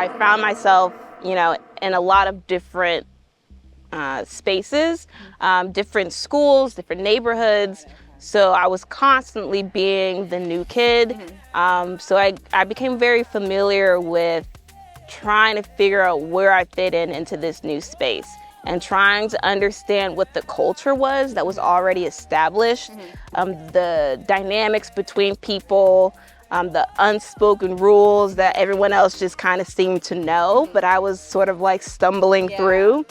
I found myself, in a lot of different spaces, different schools, different neighborhoods. So I was constantly being the new kid. So I became very familiar with trying to figure out where I fit into this new space and trying to understand what the culture was that was already established, the dynamics between people, the unspoken rules that everyone else just kind of seemed to know, but I was sort of like stumbling through.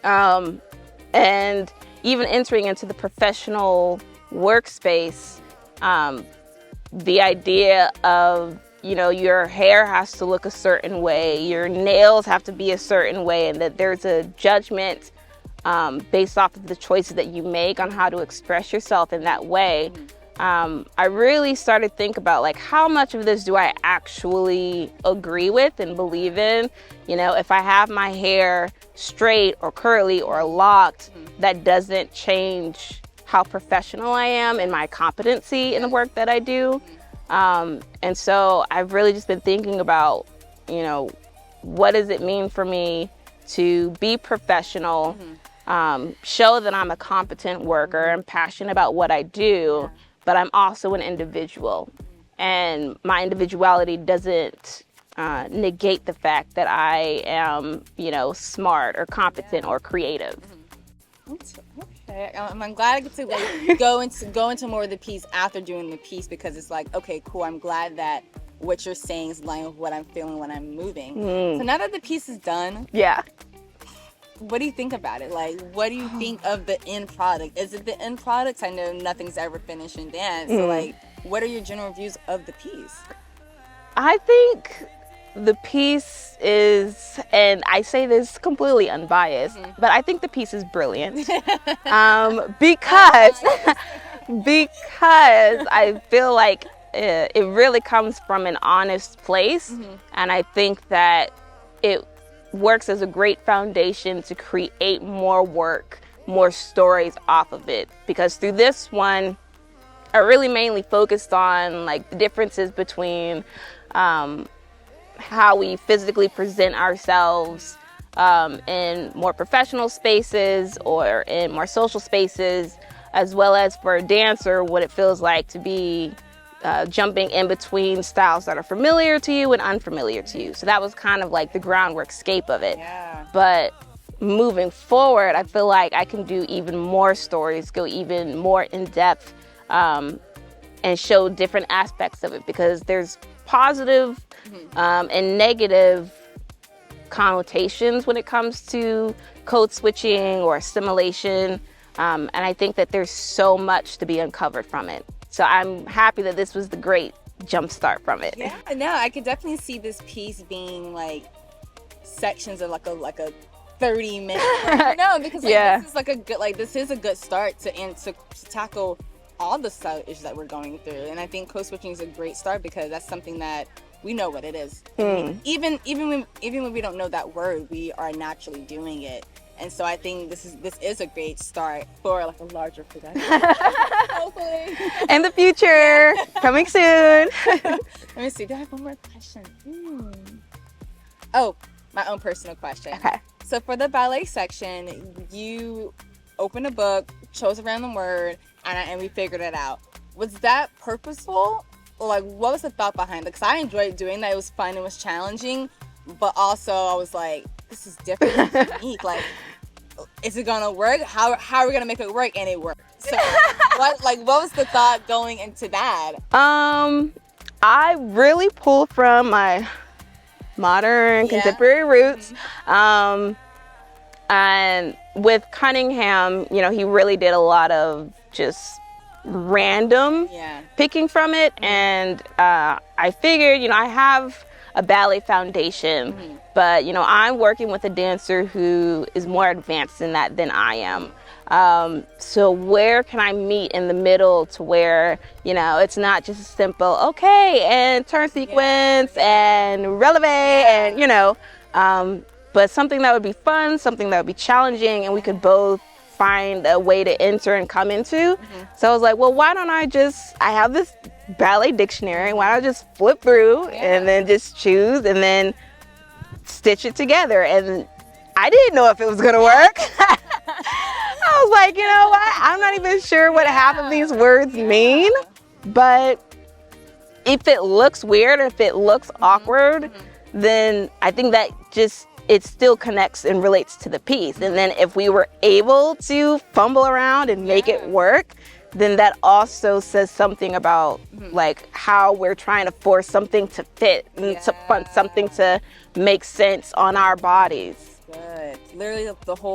And even entering into the professional workspace, the idea of, your hair has to look a certain way, your nails have to be a certain way, and that there's a judgment based off of the choices that you make on how to express yourself in that way. I really started to think about, like, how much of this do I actually agree with and believe in? If I have my hair straight or curly or locked, that doesn't change how professional I am and my competency in the work that I do. And so I've really just been thinking about, what does it mean for me to be professional, show that I'm a competent worker and passionate about what I do, but I'm also an individual. And my individuality doesn't negate the fact that I am, smart or competent or creative. Okay, I'm glad I get to go into more of the piece after doing the piece, because it's like, okay, cool. I'm glad that what you're saying is in line with what I'm feeling when I'm moving. So now that the piece is done, what do you think about it? Like, what do you think of the end product? Is it the end product? I know nothing's ever finished in dance. So, like, what are your general views of the piece? I think the piece is, and I say this completely unbiased, but I think the piece is brilliant. Because I feel like it really comes from an honest place. And I think that it works as a great foundation to create more work, more stories off of it. Because through this one, I really mainly focused on, like, the differences between how we physically present ourselves in more professional spaces or in more social spaces, as well as for a dancer, what it feels like to be jumping in between styles that are familiar to you and unfamiliar to you. So that was kind of like the groundwork scape of it. But moving forward, I feel like I can do even more stories, go even more in depth, and show different aspects of it, because there's positive and negative connotations when it comes to code switching or assimilation. And I think that there's so much to be uncovered from it. So I'm happy that this was the great jump start from it. Yeah, no, I could definitely see this piece being like sections of like a 30-minute. No, because this is a good start to tackle all the style issues that we're going through. And I think code switching is a great start, because that's something that we know what it is. Even when we don't know that word, we are naturally doing it. And so I think this is a great start for like a larger production. Hopefully. In the future, coming soon. Let me see. Do I have one more question? Oh, my own personal question. Okay. So for the ballet section, you opened a book, chose a random word, and we figured it out. Was that purposeful? Or like, what was the thought behind it? Because I enjoyed doing that. It was fun. It was challenging. But also, I was like, this is different and unique. Like, is it gonna work? How are we gonna make it work? And it worked. So, what was the thought going into that? I really pulled from my modern contemporary roots. And with Cunningham, he really did a lot of just random picking from it. And I figured, I have a ballet foundation, but I'm working with a dancer who is more advanced in that than I am. So where can I meet in the middle to where it's not just a simple and turn sequence and releve and but something that would be fun, something that would be challenging, and we could both find a way to enter and come into. So I was like, well, why don't I have this ballet dictionary, why don't I just flip through and then just choose and then stitch it together. And I didn't know if it was gonna work. I was like, you know what? I'm not even sure what half of these words mean, but if it looks weird, if it looks awkward, then I think that just, it still connects and relates to the piece. And then if we were able to fumble around and make it work, then that also says something about like how we're trying to force something to fit and to something to make sense on our bodies. Good. Literally,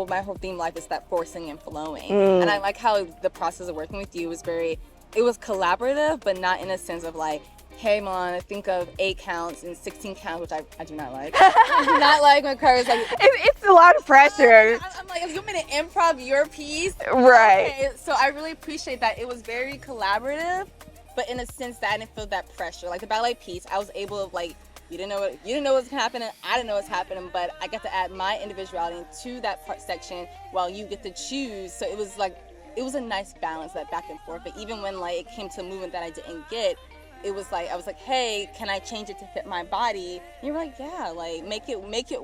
my whole theme life is that forcing and flowing. And I like how the process of working with you was it was collaborative, but not in a sense of like, hey, Mom, think of 8 counts and 16 counts, which I do not like. I do not like when Carter's like, it's a lot of pressure. I'm like, if you want me to improv your piece, right? Okay. So I really appreciate that. It was very collaborative, but in a sense that I didn't feel that pressure. Like the ballet piece, I was able to like. You didn't know what's happening. I didn't know what's happening, but I got to add my individuality to that part section while you get to choose. So it was like, it was a nice balance, that back and forth. But even when like it came to a movement that I didn't get, it was like, I was like, hey, can I change it to fit my body? And you were like, yeah, like make it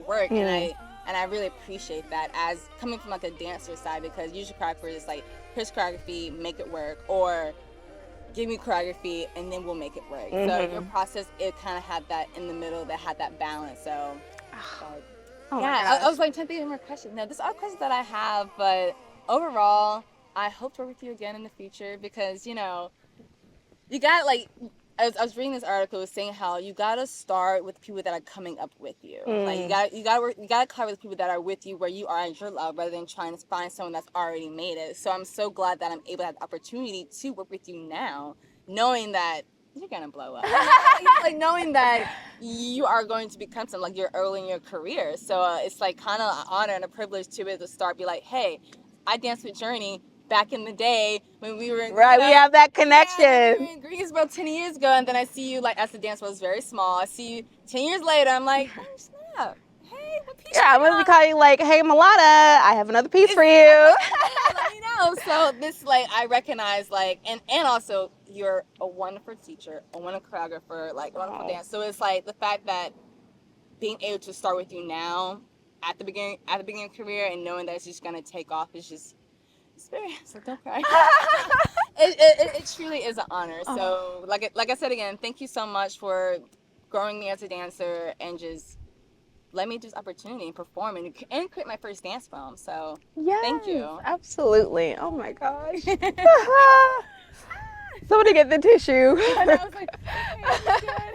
work. And I really appreciate that as coming from like a dancer side, because usually choreography is like, here's choreography, make it work, or give me choreography and then we'll make it work. So your process, it kind of had that in the middle, that had that balance. So I was like trying to think of more questions. No, there's other questions that I have, but overall, I hope to work with you again in the future, because you know, you got like, I was reading this article, it was saying how you gotta start with people that are coming up with you. Like you gotta collaborate with people that are with you where you are at your level, rather than trying to find someone that's already made it. So I'm so glad that I'm able to have the opportunity to work with you now, knowing that you're gonna blow up. Like knowing that you are going to become something, like you're early in your career. So it's like kind of an honor and a privilege to be able to start, be like, hey, I danced with Jurne back in the day when we were in, right, we have that connection. We were in Greensboro 10 years ago, and then I see you like as the dance was very small. I see you 10 years later. I'm like, oh snap! Hey, what piece? I'm gonna be calling you like, hey, Mulata, I have another piece for you. Let me know. So this, like, I recognize, like, and also you're a wonderful teacher, a wonderful choreographer, like a wonderful dance. So it's like the fact that being able to start with you now at the beginning of career, and knowing that it's just gonna take off is just. So don't cry. it truly is an honor. So like I said again, thank you so much for growing me as a dancer and just let me do this opportunity and perform and create my first dance film. So thank you. Absolutely. Oh my gosh. Somebody get the tissue. And I was like, okay,